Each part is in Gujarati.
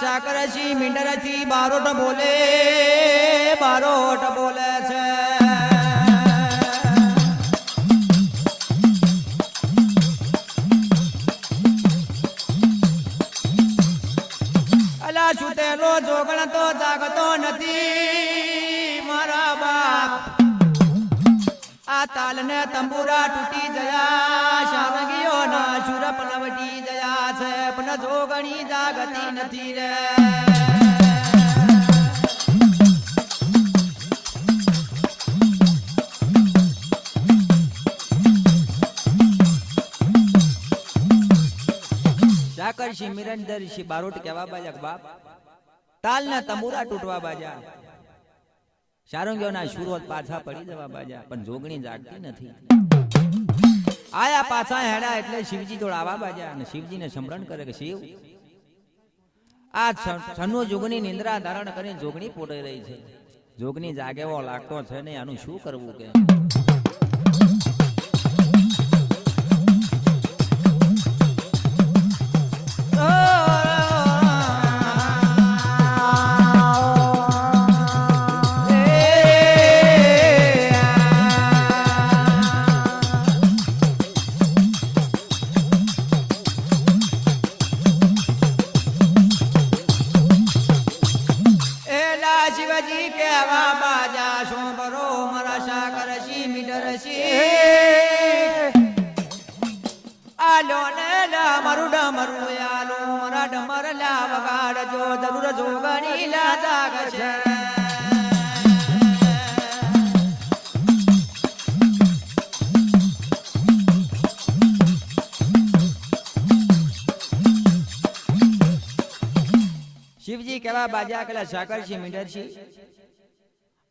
સાકરસી મીંડરથી બારોટ બોલે છે. અલા સુતેલો જોગણ તો જાગતો નથી મારા બાપ. આ તાલને તંબુરા તૂટી જયા શારંગીઓના સુર પલવટી જયા છે પણ જોગણી જાગતી નથી રે. સાકરસી મિરંદરસી બારોટ કેવા બાજા બાપ. તાલના તંબુરા તૂટવા બાજા શારંગીઓના સુરોત પાછા પડી જવા બાજા પણ જોગણી જાગતી નથી. આયા પાછા હેડા એટલે શિવજી જોડ આવા બાજા અને શિવજીને સ્મરણ કરે કે શિવ આ છન્નો જોગની નિંદ્રા ધારણ કરીને જોગણી પોટાઈ રહી છે. જોગની જાગેવો લાગતો છે ને આનું શું કરવું કે. શિવજી કેવા બાજા શું બરો મારા સાકરસી મીંડરસી. આલો ને લા મારું ડમરું આલો મારા ડમર લા વગાડજો જરૂર જોગણી લા જાગશે. શિવજી કેવા બાજા કેલા સાકરસી મીંડરસી.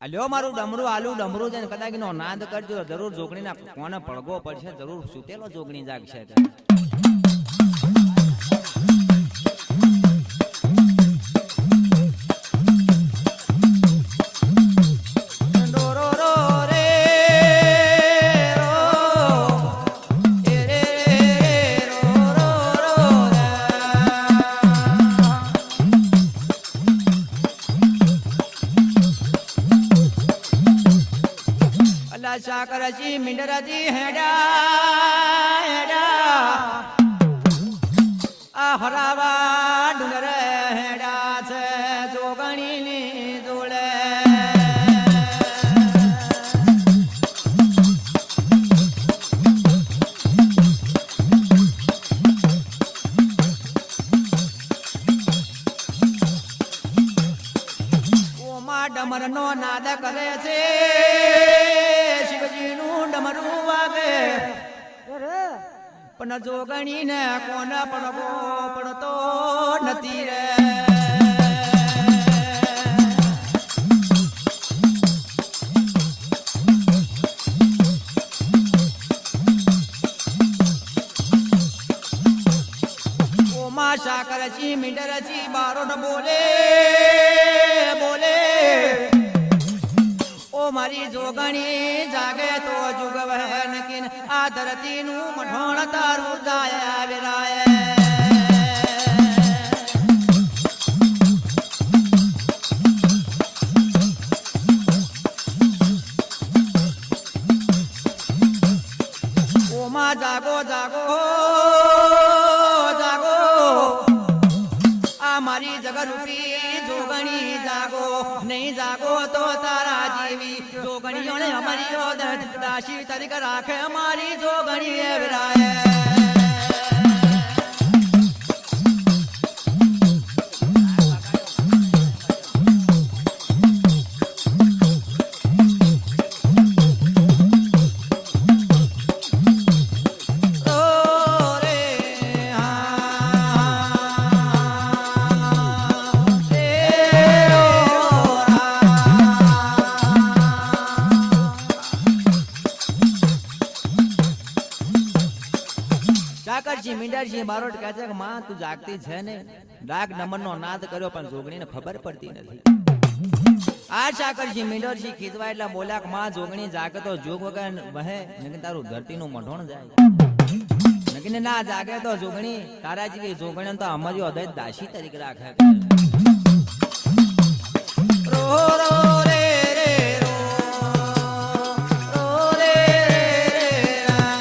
આલ્યો મારું ડમરું આલુ ડમરું જઈને કદાચ નો નાદ કરજો જરૂર જોગણીના કોને પડગો પડશે જરૂર સુતેલો જોગણી જાગશે. સાકરસી મીંડરથી હેડા આ હરાવા ડુંગર હેડા છે જોગણીની જોડે. ઓમાં ડમર નો નાદ કરે છે ડમરું વાગે પણ જોગણી ને કોને પડવો પડતો નથી રે. ઓમાં સાકરસી મીંડરસી બારોટ બોલે ઓ મારી જોગણી જાગે તો જુગવે નકીન આ ધરતીનું મઠોણ તારું જાય વિરાય. ઓમાં જાગો જાગો જાગો આ મારી જગરૂપી જોગણી જાગો. નહીં જાગો તો તારા જેવી જોગણીઓને અમારી દાસી તરીકે રાખે અમારી જોગણી વિરાય. સાકરસી મીંડરસી બારોટ કહે છે કે માં તું જાગતી છે ને. ડાક નમનનો નાદ કર્યો પણ જોગણીને ખબર પડતી નથી. આ સાકરસી મીંડરસી કીધવા એટલે બોલ્યા કે માં જોગણી જાગે તો જોગ વગર વહે નકર તારું ધરતીનું મઢોણ જાય. નકર ના જાગે તો જોગણી તારા જેવી જોગણી તો અમારી હૃદય દાસી તરીકે રાખે. રો રે રે રો રો રે રે રા.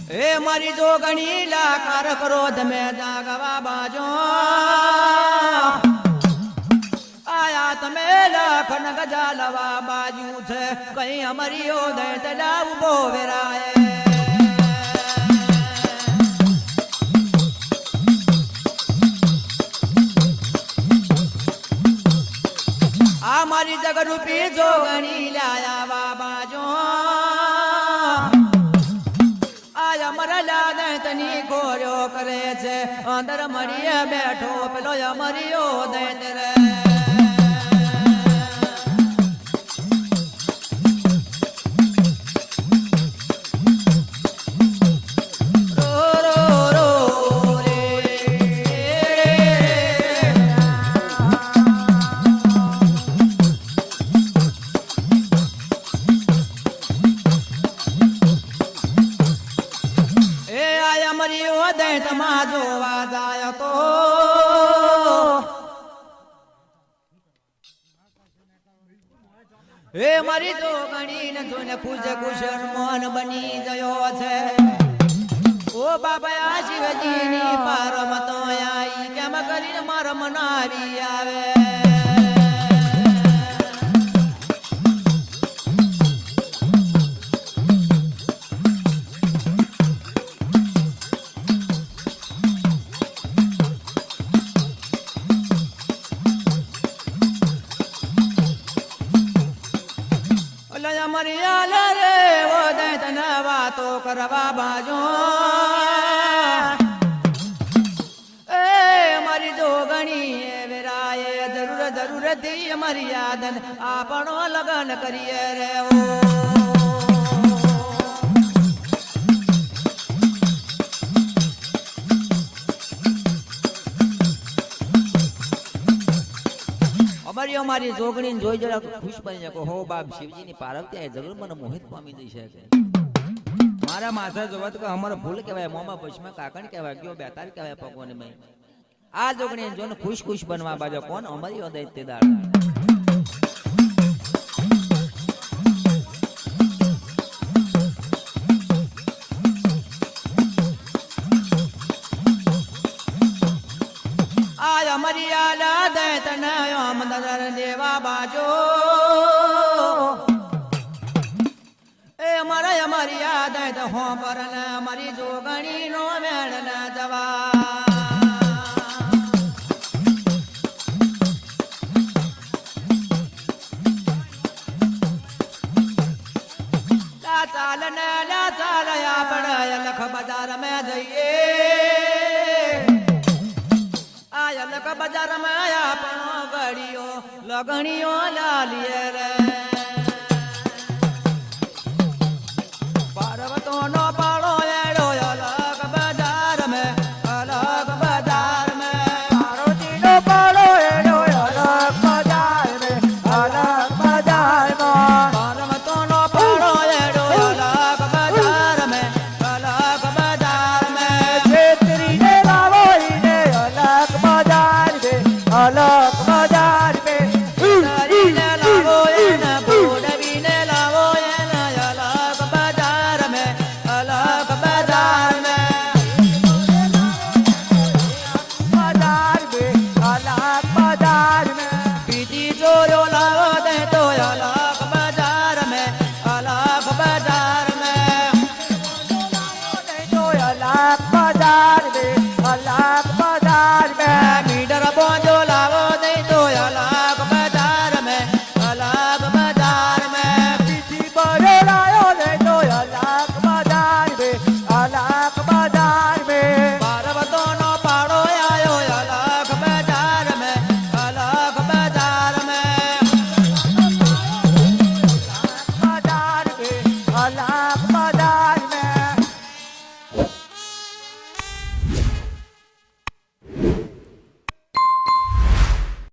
હે મારી જોગણી લાકાર કરો તમે જાગવા બાજો આયા તમે લખન ગજા લવા બાજુ છે કઈ અમારી ઓદય તલા ઉભો વેરાય આ મારી જગરૂપી જોગણી લાયા બાબાજો તની ગોર્યો કરે છે અંદર મળીએ બેઠો પેલો અમરિયો દૈત રે હે મારી જોગણી ને જોઈને પૂજે કુશળ મોહન બની ગયો છે ઓ બાબા આ શિવજીની પારમતો આઈ કેમ કરીને માર મનારી આવે કરવા બાજો એ મારી જોગણી વેરાય જરૂર થી અમારી યાદન આપણો લગન કરીએ રે અમારી જોગણી જોઈ જરા ખુશ બની જાય હો બાપ શિવજીની પાર્વતી જરૂર મને મોહિત પામી જઈ શકે મારા માથા જોવત કે અમારો ભૂલ કહેવાય મોમાં પશ્ચમાં કાકણ કહેવાય ગયો બેતાર કહેવાય ભગવાન મેં આ જોગણી જોને ખુશ બનવા બાજો કોણ અમારી દૈત્યદાર આ અમારી આલા દૈતના અમદર દેવા બાજો અમારી યાદ હો પર અમારી જોગણી નો મેળ ના જવા ચાલ ને ચાલ આપણે લખ બજાર માં જઈએ આ લખ બજાર માં આપણો ગળીઓ લગણીઓ લાલીએ રે